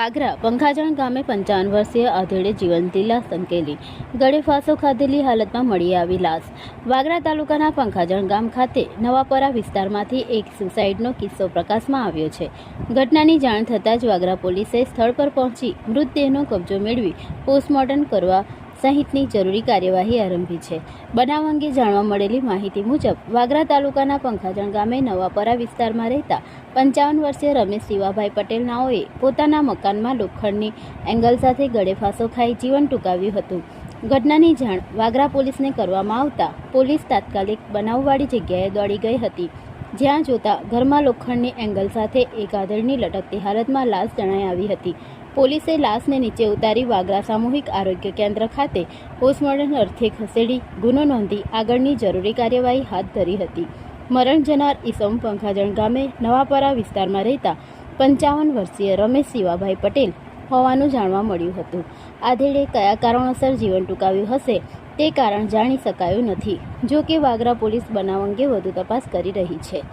વાગરા પંખાજણ ગામે 55 વર્ષીય આધેડે જીવનલીલા સંકેલી ગળે ફાંસો ખાધેલી હાલતમાં મળી આવી લાશ। વાગરા તાલુકાના પંખાજણ ગામ ખાતે નવાપરા વિસ્તારમાંથી એક સુસાઇડનો કિસ્સો પ્રકાશમાં આવ્યો છે। ઘટનાની જાણ થતાં જ વાગરા પોલીસે સ્થળ પર પહોંચી મૃતદેહનો કબજો મેળવી પોસ્ટમોર્ટમ કરવા સહિતની જરૂરી કાર્યવાહી આરંભી છે। બનાવ અંગે જાણવા મળેલી માહિતી મુજબ વાગરા તાલુકાના પંખાજણ ગામે નવાપરા વિસ્તારમાં રહેતા 55 વર્ષીય રમેશ શિવાભાઈ પટેલ નાઓએ પોતાના મકાનમાં લોખંડની એંગલ સાથે ગળે ફાંસો ખાઈ જીવન ટૂંકાવ્યું હતું। ઘટનાની જાણ વાગરા પોલીસને કરવામાં આવતા પોલીસ તાત્કાલિક બનાવવાળી જગ્યાએ દોડી ગઈ હતી, જ્યાં જોતા ઘરમાં લોખંડની એંગલ સાથે એક આધેડની લટકતી હાલતમાં લાશ જણાઈ આવી હતી। પોલીસે લાશને નીચે ઉતારી વાગરા સામૂહિક આરોગ્ય કેન્દ્ર ખાતે પોસ્ટમોર્ટમ અર્થે ખસેડી ગુનો નોંધી આગળની જરૂરી કાર્યવાહી હાથ ધરી હતી। મરણ જનાર ઈસમ પંખાજણ ગામે નવાપરા વિસ્તારમાં રહેતા 55 વર્ષીય રમેશ શિવાભાઈ પટેલ હોવાનું જાણવા મળ્યું હતું। આધેડે કયા કારણોસર જીવન ટૂંકાવ્યું હશે તે કારણ જાણી શકાયું નથી। જો કે વાગરા પોલીસ બનાવ અંગે વધુ તપાસ કરી રહી છે।